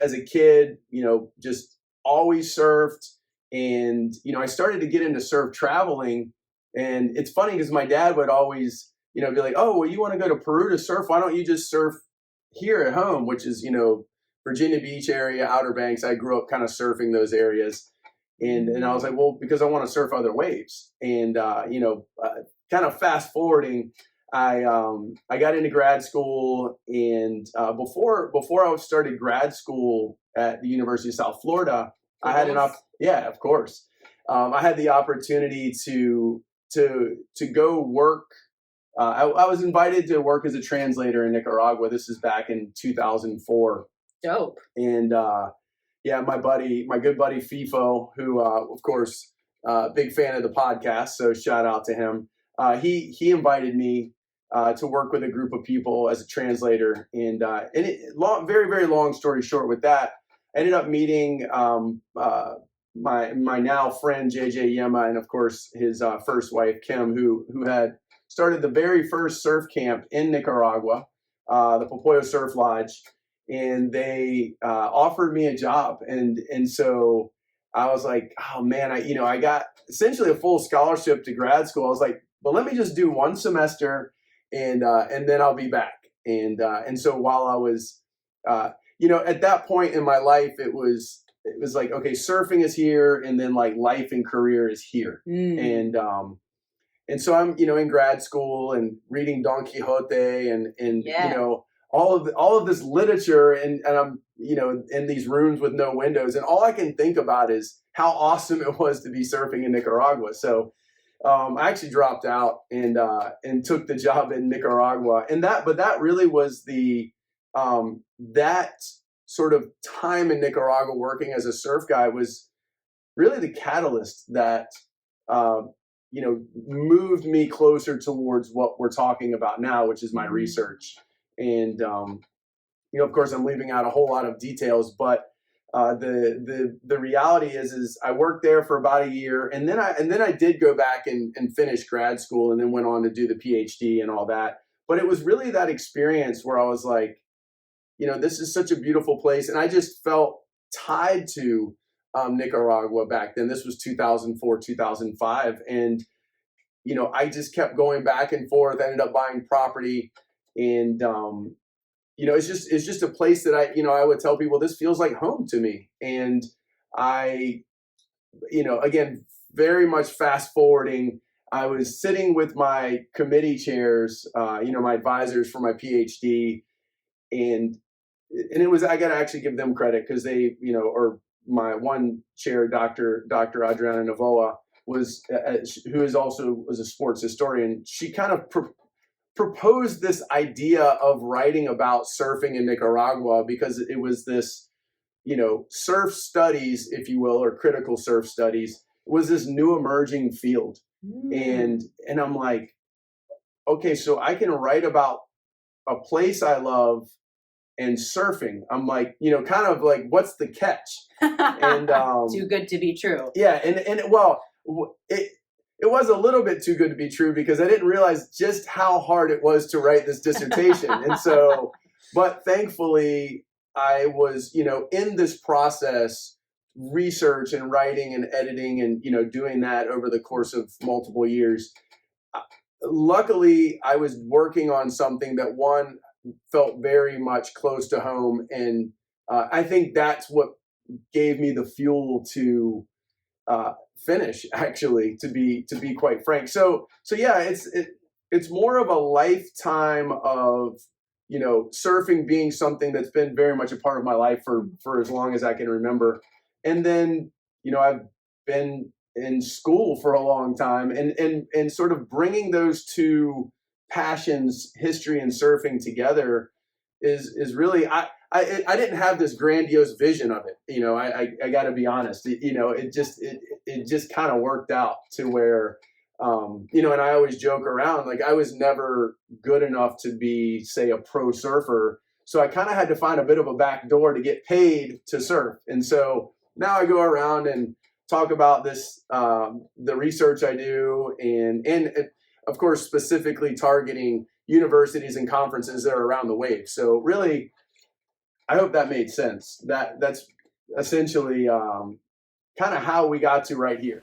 as a kid, just always surfed. And, I started to get into surf traveling. And it's funny because my dad would always, be like, oh, well, you want to go to Peru to surf? Why don't you just surf here at home, which is, Virginia Beach area, Outer Banks. I grew up kind of surfing those areas. And I was like, well, because I want to surf other waves. And, kind of fast forwarding, I got into grad school, and before I started grad school at the University of South Florida, I had of course, I had the opportunity to go work. I was invited to work as a translator in Nicaragua. This is back in 2004. Dope. And my good buddy FIFO, who of course, big fan of the podcast, so shout out to him. He invited me to work with a group of people as a translator, and very, very long story short with that, I ended up meeting my now friend JJ Yema, and of course his first wife Kim, who had started the very first surf camp in Nicaragua, the Popoyo Surf Lodge, and they offered me a job, and so I was like, oh man, I got essentially a full scholarship to grad school. I was like, but let me just do one semester, and then I'll be back. And so while I was, at that point in my life, it was like, okay, surfing is here, and then like life and career is here. And so I'm, in grad school and reading Don Quixote and all of this literature, and I'm, in these rooms with no windows, and all I can think about is how awesome it was to be surfing in Nicaragua. So I actually dropped out and took the job in Nicaragua, but that really was that sort of time in Nicaragua working as a surf guy was really the catalyst that moved me closer towards what we're talking about now, which is my research. And of course, I'm leaving out a whole lot of details, but the reality is I worked there for about a year, and then I did go back and finish grad school, and then went on to do the PhD and all that. But it was really that experience where I was like, this is such a beautiful place, and I just felt tied to Nicaragua back then. This was 2004, 2005, and I just kept going back and forth. I ended up buying property, and it's just a place that I would tell people, this feels like home to me. And I, again, very much fast forwarding, I was sitting with my committee chairs, my advisors for my PhD, and it was, I got to actually give them credit, because they, or my one chair, Dr. Adriana Novoa, was, who is also was a sports historian. She kind of proposed this idea of writing about surfing in Nicaragua, because it was this, surf studies, if you will, or critical surf studies, was this new emerging field. And I'm like, okay, so I can write about a place I love and surfing. I'm like, kind of like, what's the catch? And too good to be true. Yeah, and well, it was a little bit too good to be true, because I didn't realize just how hard it was to write this dissertation. And so, but thankfully I was, in this process, research and writing and editing and, doing that over the course of multiple years. Luckily, I was working on something that, one, felt very much close to home. And I think that's what gave me the fuel to finish, actually, to be quite frank. So yeah, it's more of a lifetime of, surfing being something that's been very much a part of my life for as long as I can remember. And then, I've been in school for a long time, and sort of bringing those two passions, history and surfing, together is really, I didn't have this grandiose vision of it. I got to be honest. It just kind of worked out to where, and I always joke around, like, I was never good enough to be, say, a pro surfer. So I kind of had to find a bit of a back door to get paid to surf. And so now I go around and talk about this, the research I do, and of course, specifically targeting universities and conferences that are around the wave. So really, I hope that made sense. That's essentially kind of how we got to right here.